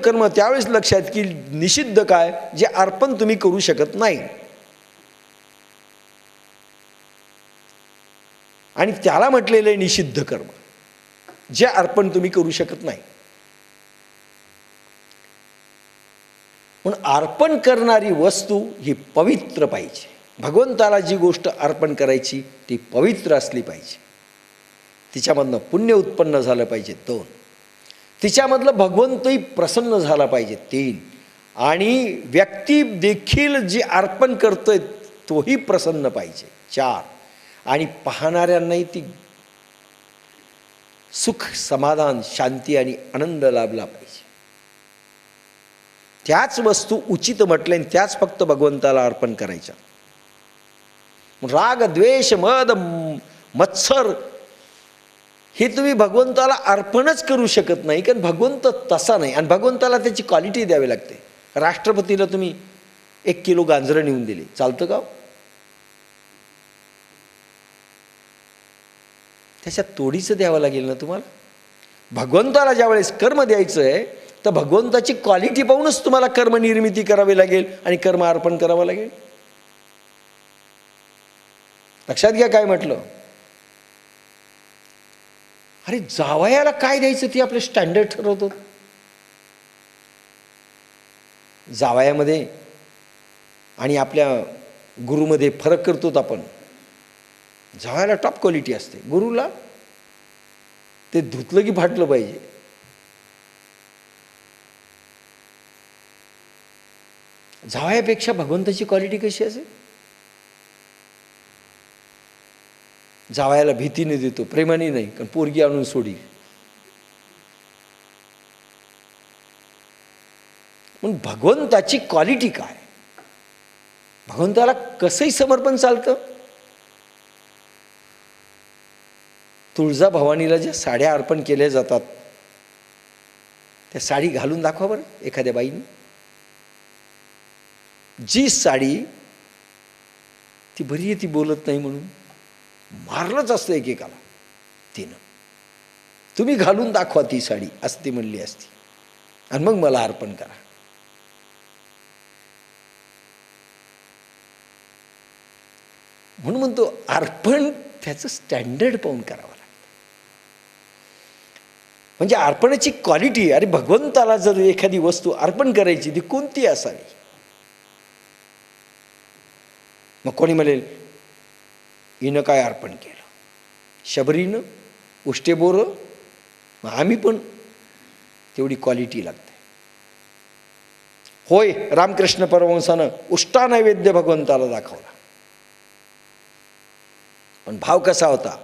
कर्म त्यावेळेस लक्षात की निषिद्ध काय, जे अर्पण तुम्ही करू शकत नाही, आणि त्याला म्हटलेलं आहे निषिद्ध कर्म, जे अर्पण तुम्ही करू शकत नाही. म्हणून अर्पण करणारी वस्तू ही पवित्र पाहिजे. भगवंताला जी गोष्ट अर्पण करायची ती पवित्र असली पाहिजे. तिच्यामधनं पुण्य उत्पन्न झालं पाहिजे 2, तिच्यामधलं भगवंतही प्रसन्न झाला पाहिजे 3, आणि व्यक्ती देखील जी अर्पण करतोय तोही प्रसन्न पाहिजे 4, आणि पाहणाऱ्यांनाही ती सुख, समाधान, शांती आणि आनंद लाभला पाहिजे. त्याच वस्तू उचित म्हटले आणि त्याच फक्त भगवंताला अर्पण करायच्या. राग, द्वेष, मद, मत्सर हे तुम्ही भगवंताला अर्पणच करू शकत नाही, कारण भगवंत तसा नाही, आणि भगवंताला त्याची क्वालिटी द्यावी लागते. राष्ट्रपतीला तुम्ही 1 किलो गांजरं नेऊन दिली, चालतं का? त्याच्यात तोडीचं द्यावं लागेल ना तुम्हाला. भगवंताला ज्यावेळेस कर्म द्यायचं आहे तर भगवंताची क्वालिटी पाहूनच तुम्हाला कर्म निर्मिती करावी लागेल आणि कर्म अर्पण करावं लागेल. लक्षात घ्या काय म्हटलं. अरे जावयाला काय द्यायचं ते आपलं स्टँडर्ड ठरवतो. जावयामध्ये आणि आपल्या गुरुमध्ये फरक करतो आपण. जावयाला टॉप क्वालिटी असते, गुरुला ते धुतलं की फाटलं पाहिजे. जावयापेक्षा भगवंताची क्वालिटी कशी असेल. जावयाला भीतीने देतो, प्रेमाने नाही, कारण पोरगी आणून सोडी. पण भगवंताची क्वालिटी काय, भगवंताला कसंही समर्पण चालतं. तुळजा भवानीला ज्या साड्या अर्पण केल्या जातात त्या साडी घालून दाखवा बरं एखाद्या बाईने. जी साडी ती बरी आहे, ती बोलत नाही म्हणून मारलंच असतं एकेकाला तिनं. तुम्ही घालून दाखवा ती साडी असती म्हणली असती, आणि मग मला अर्पण करा. म्हणून म्हणतो अर्पण त्याचं स्टँडर्ड पाहून करावं लागतं. म्हणजे अर्पणाची क्वालिटी. अरे भगवंताला जर एखादी वस्तू अर्पण करायची ती कोणती असावी. मग कोणी म्हणेल हिनं काय अर्पण केलं, शबरीनं, उष्टेबोरं. मग आम्ही पण तेवढी क्वालिटी लागते. होय, रामकृष्ण परमहंसानं उष्टा नैवेद्य भगवंताला दाखवला, पण भाव कसा होता.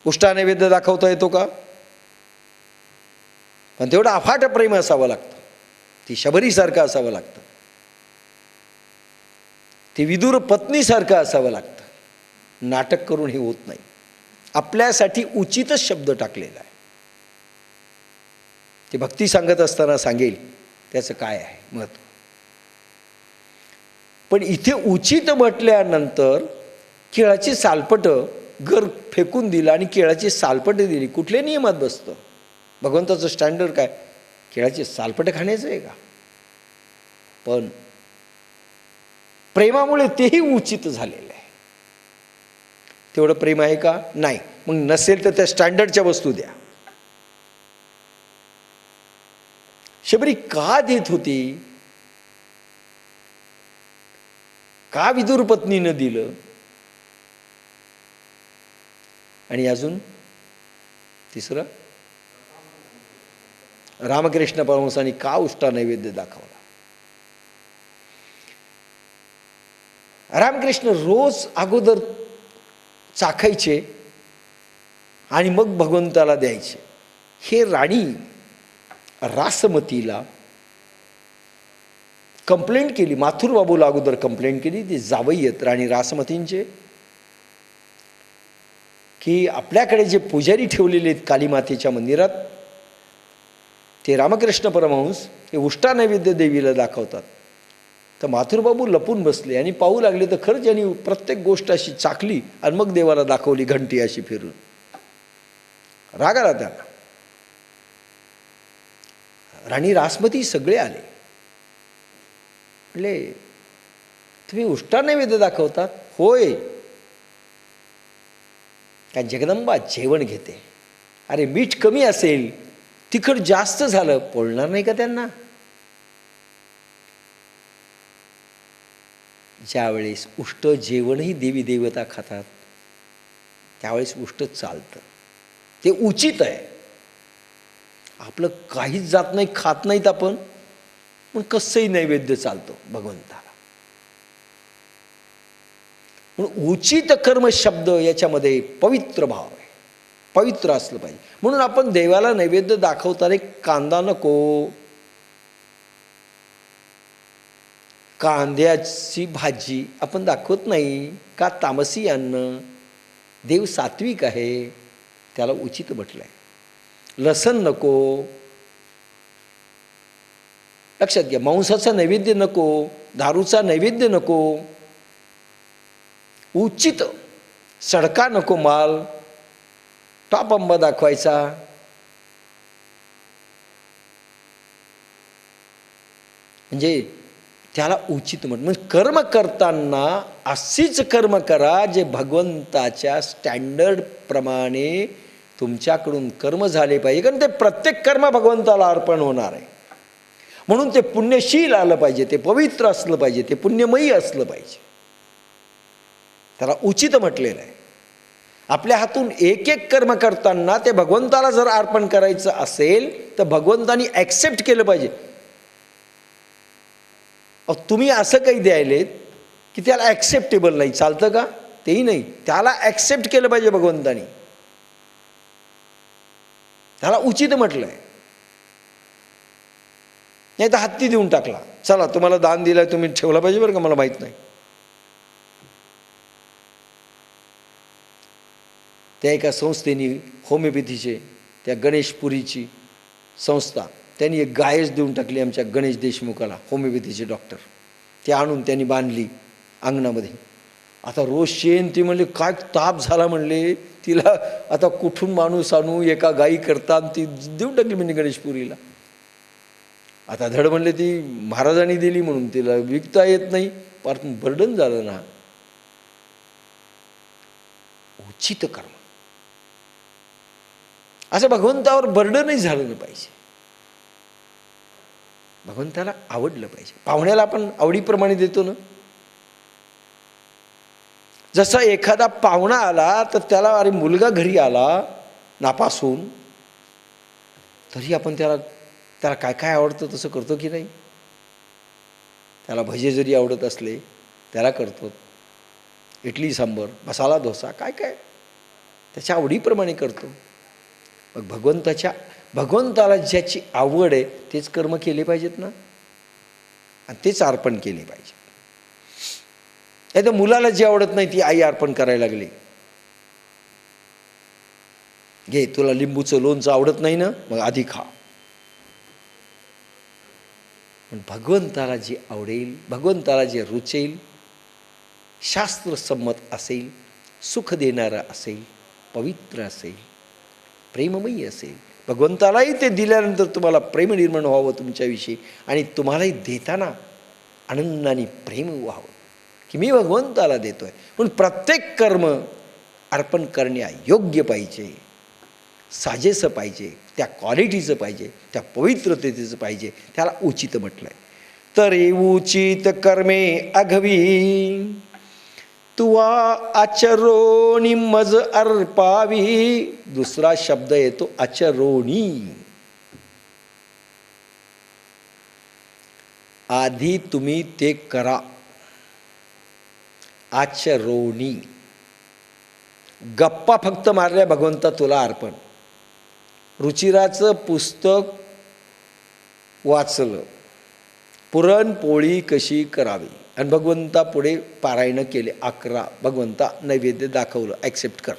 उष्टा नैवेद्य दाखवता येतो का, पण तेवढं अफाट प्रेम असावं लागतं. ती शबरीसारखं असावं लागतं, ते विदुर पत्नीसारखं असावं लागतं. नाटक करून हे होत नाही. आपल्यासाठी उचितच शब्द टाकलेला आहे. ते भक्ती सांगत असताना सांगेल त्याचं काय आहे महत्त्व. पण इथे उचित म्हटल्यानंतर केळाची सालपटं घर फेकून दिलं आणि केळाची सालपटं दिली. कुठल्या नियमात बसतं. भगवंताचं स्टँडर्ड काय, केळाची सालपटं खाण्याचं आहे का. पण प्रेमामुळे तेही उचित झालेलं आहे. तेवढं प्रेम आहे का, नाही. मग नसेल तर त्या स्टँडर्डच्या वस्तू द्या. शबरी का देत होती, का विदुर पत्नीनं दिलं, आणि अजून तिसरं रामकृष्ण परमहंसांनी का उष्टा नैवेद्य दाखवला. रामकृष्ण रोज अगोदर चाखायचे आणि मग भगवंताला द्यायचे. हे राणी रासमतीला कंप्लेंट केली, माथुर बाबूला अगोदर कंप्लेंट केली, ते जावई आहेत राणी रासमतींचे, की आपल्याकडे जे पुजारी ठेवलेले आहेत कालीमातेच्या मंदिरात, ते रामकृष्ण परमहंस हे उष्टा नैवेद्य देवीला दाखवतात. तर माथुरबाबू लपून बसले आणि पाहू लागले तर खरंच यांनी प्रत्येक गोष्ट अशी चाकली आणि मग देवाला दाखवली घंटी अशी फिरून. राग आला त्यांना. राणी रासमती सगळे आले. म्हणले, तुम्ही उष्टा नैवेद्य दाखवतात? होय. का जगदंबा जेवण घेते. अरे मीठ कमी असेल, तिखट जास्त झालं, बोलणार नाही का त्यांना? ज्यावेळेस उष्ट जेवणही देवी देवता खातात त्यावेळेस उष्ट चालतं, ते उचित आहे. आपलं काहीच जात नाही, खात नाहीत आपण, पण कसंही नैवेद्य चालतो भगवंताला. म्हणून उचित कर्म शब्द याच्यामध्ये पवित्र भाव आहे, पवित्र असलं पाहिजे. म्हणून आपण देवाला नैवेद्य दाखवताना कांदा नको, कांद्याची भाजी आपण दाखवत नाही का? तामसी अन्न. देव सात्विक आहे, त्याला उचित म्हटलं आहे. लसण नको, लक्षात घ्या. मांसाचा नैवेद्य नको, दारूचा नैवेद्य नको, उचित. सडका नको माल, टॉप आंबा दाखवायचा. म्हणजे त्याला उचित म्हणजे कर्म करताना अशीच कर्म करा जे भगवंताच्या स्टँडर्ड प्रमाणे तुमच्याकडून कर्म झाले पाहिजे. कारण ते प्रत्येक कर्म भगवंताला अर्पण होणार आहे. म्हणून ते पुण्यशील आलं पाहिजे, ते पवित्र असलं पाहिजे, ते पुण्यमयी असलं पाहिजे. त्याला उचित म्हटलेलं आहे. आपल्या हातून एक एक कर्म करताना ते भगवंताला जर अर्पण करायचं असेल तर भगवंतानी ॲक्सेप्ट केलं पाहिजे. तुम्ही असं काही द्यायलेत की त्याला ॲक्सेप्टेबल नाही, चालतं का? तेही नाही. त्याला ॲक्सेप्ट केलं पाहिजे भगवंतानी, त्याला उचित म्हटलं आहे. नाही तर हत्ती देऊन टाकला, चला तुम्हाला दान दिलं आहे, तुम्ही ठेवला पाहिजे बरं का, मला माहीत नाही. त्या एका संस्थेने होमिओपॅथीचे, त्या गणेशपुरीची संस्था, त्यांनी एक गायच देऊन टाकली आमच्या गणेश देशमुखाला, होमिओपॅथीचे डॉक्टर. ते आणून त्यांनी बांधली अंगणामध्ये. आता रोज शेण. ती म्हणले काय ताप झाला म्हणले तिला, आता कुठून माणूस आणू, एका गायी करता. ती देऊन टाकली म्हणजे गणेशपुरीला. आता धड म्हणले ती महाराजांनी दिली म्हणून तिला विकता येत नाही, फार बर्डन झालं ना. उचित कर्म असं भगवंतावर बर्डनही झालं नाही पाहिजे. भगवंताला आवडलं पाहिजे. पाहुण्याला आपण आवडीप्रमाणे देतो ना. जसा एखादा पाहुणा आला तर त्याला, अरे मुलगा घरी आला नापासून, तरी आपण त्याला काय काय आवडतं तसं करतो की नाही? त्याला भजे जरी आवडत असले त्याला करतो, इडली सांबर, मसाला डोसा, काय काय त्याच्या आवडीप्रमाणे करतो. मग भगवंताला ज्याची आवड आहे तेच कर्म केले पाहिजेत ना, आणि तेच अर्पण केले पाहिजे. नाही तर मुलाला जी आवडत नाही ती आई अर्पण करायला लागली. घे, तुला लिंबूचं लोणचं आवडत नाही ना, मग आधी खा. पण भगवंताला जे आवडेल, भगवंताला जे रुचेल, शास्त्रसंमत असेल, सुख देणारं असेल, पवित्र असेल, प्रेममयी असेल, भगवंतालाही ते दिल्यानंतर तुम्हाला प्रेम निर्माण व्हावं तुमच्याविषयी, आणि तुम्हालाही देताना आनंदाने प्रेम व्हावं की मी भगवंताला देतोय. पण प्रत्येक कर्म अर्पण करण्यायोग्य पाहिजे, साजेसं पाहिजे, त्या क्वालिटीचं पाहिजे, त्या पवित्रतेचं पाहिजे. त्याला उचित म्हटलंय. तरी उचित कर्मे अघवी, तुवा आचरोणी मज अर्पावी. दुसरा शब्द येतो आचरोणी. आधी तुम्ही ते करा. आचरोणी. गप्पा फक्त मारल्या भगवंता तुला अर्पण. रुचिराचं पुस्तक वाचलं, पुरणपोळी कशी करावी, आणि भगवंता पुढे पारायण केले 11, भगवंता नैवेद्य दाखवलं, ॲक्सेप्ट कर.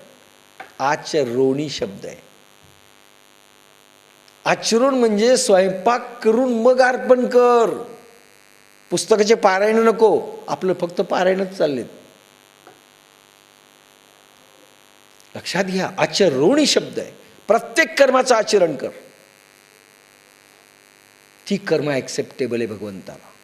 आचरोणी शब्द आहे. आचरण म्हणजे स्वयंपाक करून मग अर्पण कर. पुस्तकाचे पारायण नको, आपलं फक्त पारायणच चाललेत. लक्षात घ्या, आचरोणी शब्द आहे. प्रत्येक कर्माचं आचरण कर. ती कर्म ॲक्सेप्टेबल आहे भगवंताला.